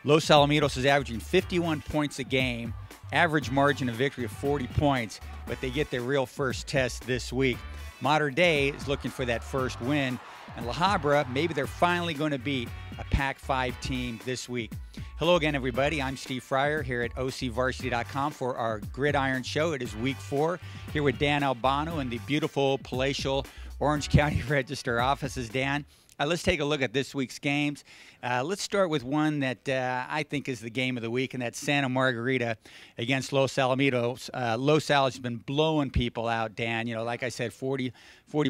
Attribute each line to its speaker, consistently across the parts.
Speaker 1: Los Alamitos is averaging 51 points a game, average margin of victory of 40 points, but they get their real first test this week. Mater Dei is looking for that first win, and La Habra, maybe they're finally going to beat a Pac-5 team this week. Hello again, everybody. I'm Steve Fryer here at OCVarsity.com for our Gridiron show. It is week 4 here with Dan Albano in the beautiful palatial Orange County Register offices. Dan, let's take a look at this week's games. Let's start with one that I think is the game of the week, and that's Santa Margarita against Los Alamitos. Los Al has been blowing people out, Dan. You know, like I said, 40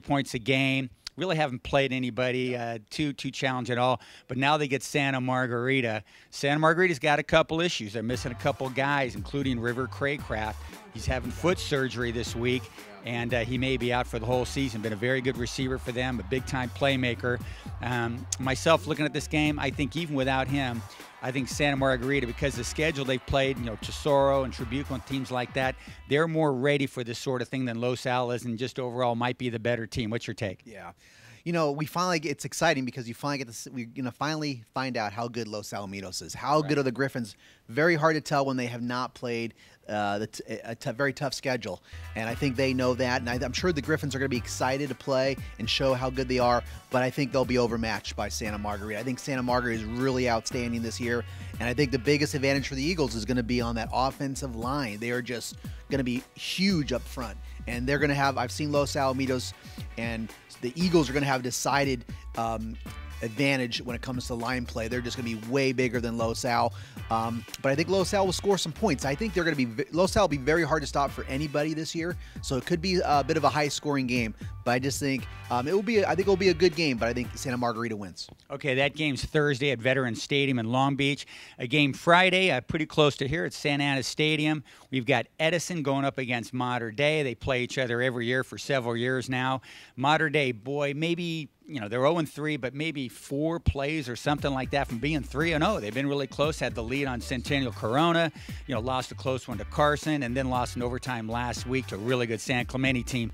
Speaker 1: points a game. Really haven't played anybody too challenging at all. But now they get Santa Margarita. Santa Margarita's got a couple issues. They're missing a couple guys, including River Craycraft. He's having foot surgery this week, and he may be out for the whole season. Been a very good receiver for them, a big-time playmaker. Myself, looking at this game, I think even without him, I think Santa Margarita, because the schedule they've played, you know, Tesoro and Tribuco and teams like that, they're more ready for this sort of thing than Los Al is, and just overall might be the better team. What's your take?
Speaker 2: Yeah. You know, we finally it's exciting because you finally get to finally find out how good Los Alamitos is. How good are the Griffins? Very hard to tell when they have not played a very tough schedule, and I think they know that. And I'm sure the Griffins are going to be excited to play and show how good they are. But I think they'll be overmatched by Santa Margarita. I think Santa Margarita is really outstanding this year, and I think the biggest advantage for the Eagles is going to be on that offensive line. They are just going to be huge up front, and they're going to have. I've seen Los Alamitos, and the Eagles are going to have decided advantage when it comes to line play. They're just going to be way bigger than Los Al. But I think Los Al will score some points. I think they're going to be Los Al will be very hard to stop for anybody this year. So it could be a bit of a high-scoring game. But I just think it will be. I think it will be a good game. But I think Santa Margarita wins.
Speaker 1: Okay, that game's Thursday at Veterans Stadium in Long Beach. A game Friday, pretty close to here at Santa Ana Stadium. We've got Edison going up against Mater Dei. They play each other every year for several years now. Mater Dei, boy, maybe, you know, they're 0-3, but maybe 4 plays or something like that from being 3-0. They've been really close, had the lead on Centennial Corona, you know, lost a close one to Carson, and then lost in overtime last week to a really good San Clemente team.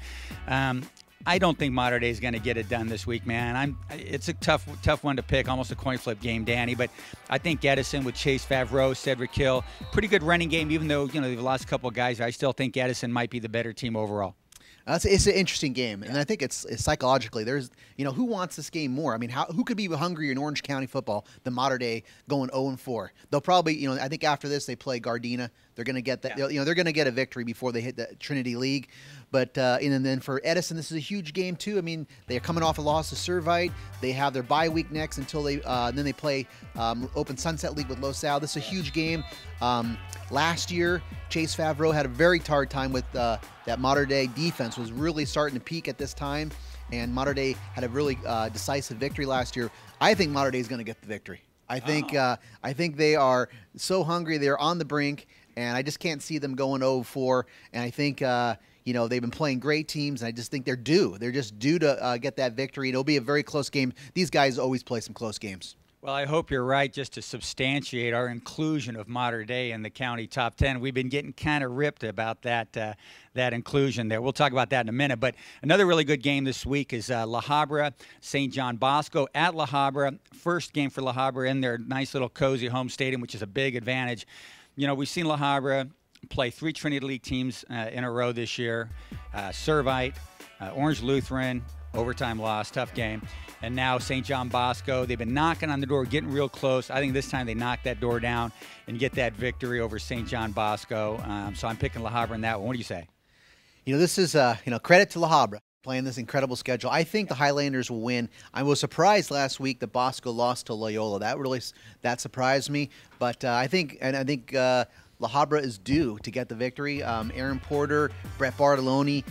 Speaker 1: I don't think Mater Dei is going to get it done this week, man. It's a tough one to pick, almost a coin flip game, Danny. But I think Edison with Chase Favreau, Cedric Hill, pretty good running game. Even though, you know, they've lost a couple of guys, I still think Edison might be the better team overall.
Speaker 2: It's an interesting game, and I think it's psychologically. There's, you know, who wants this game more? I mean, who could be hungrier in Orange County football than Mater Dei going 0-4? They'll probably, you know, I think after this they play Gardena. They're going to get that, you know, they're going to get a victory before they hit the Trinity League. But and then for Edison, this is a huge game too. I mean, they're coming off a loss to Servite. They have their bye week next until they then they play Open Sunset League with Los Al. This is a huge game. Last year, Chase Favreau had a very hard time with that Mater Dei defense was really starting to peak at this time, and Mater Dei had a really decisive victory last year. I think Mater Dei is going to get the victory. I think they are so hungry. They're on the brink, and I just can't see them going 0-4. And I think you know, they've been playing great teams, and I just think they're due. They're just due to get that victory. It'll be a very close game. These guys always play some close games.
Speaker 1: Well, I hope you're right, just to substantiate our inclusion of Mater Dei in the county top 10. We've been getting kind of ripped about that inclusion there. We'll talk about that in a minute. But another really good game this week is La Habra, St. John Bosco at La Habra. First game for La Habra in their nice little cozy home stadium, which is a big advantage. You know, we've seen La Habra play 3 Trinity League teams in a row this year. Servite, Orange Lutheran, overtime loss, tough game. And now St. John Bosco, they've been knocking on the door, getting real close. I think this time they knock that door down and get that victory over St. John Bosco. So I'm picking La Habra in that one. What do you say?
Speaker 2: You know, this is, you know, credit to La Habra playing this incredible schedule. I think the Highlanders will win. I was surprised last week that Bosco lost to Loyola. That surprised me. But I think La Habra is due to get the victory. Aaron Porter, Brett Bartoloni,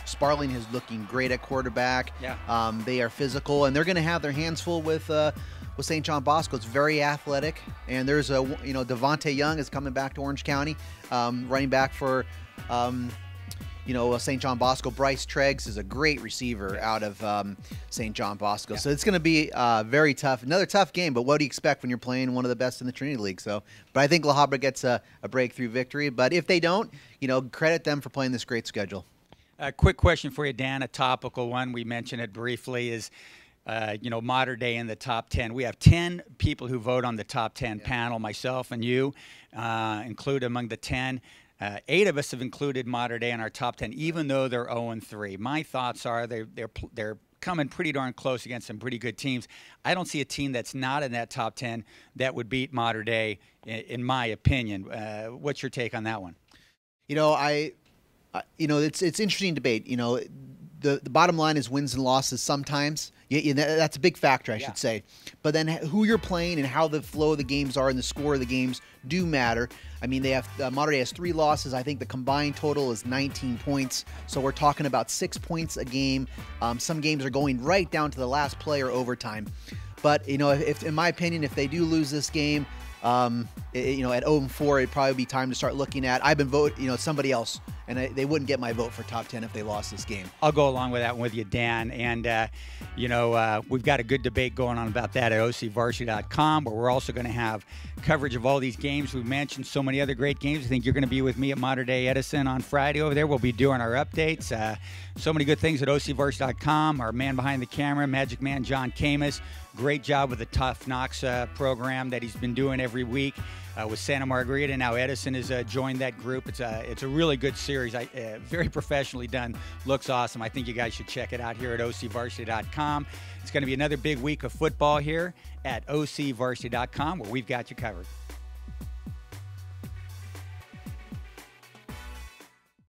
Speaker 2: Sparling is looking great at quarterback. Yeah. They are physical, and they're going to have their hands full with St. John Bosco. It's very athletic, and there's a, you know, Devontae Young is coming back to Orange County, running back for you know, St. John Bosco. Bryce Treggs is a great receiver out of St. John Bosco. Yeah. So it's going to be very tough. Another tough game, but what do you expect when you're playing one of the best in the Trinity League? So, but I think La Habra gets a breakthrough victory. But if they don't, you know, credit them for playing this great schedule.
Speaker 1: A quick question for you, Dan, a topical one. We mentioned it briefly. Is Mater Dei in the top 10. We have 10 people who vote on the top 10 panel, myself and you, included among the 10. 8 of us have included Mater Dei in our top 10, even though they're 0-3. My thoughts are they're coming pretty darn close against some pretty good teams. I don't see a team that's not in that top 10 that would beat Mater Dei, in my opinion. What's your take on that one?
Speaker 2: It's interesting debate. The bottom line is wins and losses sometimes. That's a big factor, I should say. But then who you're playing and how the flow of the games are and the score of the games do matter. I mean, Mater Dei has 3 losses. I think the combined total is 19 points. So we're talking about 6 points a game. Some games are going right down to the last play or overtime. But, if in my opinion, if they do lose this game, at 0-4, it'd probably be time to start looking at. I've been voting, somebody else, and they wouldn't get my vote for top 10 if they lost this game.
Speaker 1: I'll go along with that one with you, Dan. And we've got a good debate going on about that at OCVarsity.com, where we're also going to have coverage of all these games. We've mentioned so many other great games. I think you're going to be with me at Mater Dei Edison on Friday over there. We'll be doing our updates. So many good things at OCVarsity.com. Our man behind the camera, Magic Man Jonathan Khamis. Great job with the Tough Knocks program that he's been doing every week with Santa Margarita. Now Edison has joined that group. It's a really good series. Very professionally done. Looks awesome. I think you guys should check it out here at OCVarsity.com. It's going to be another big week of football here at OCVarsity.com, where we've got you covered.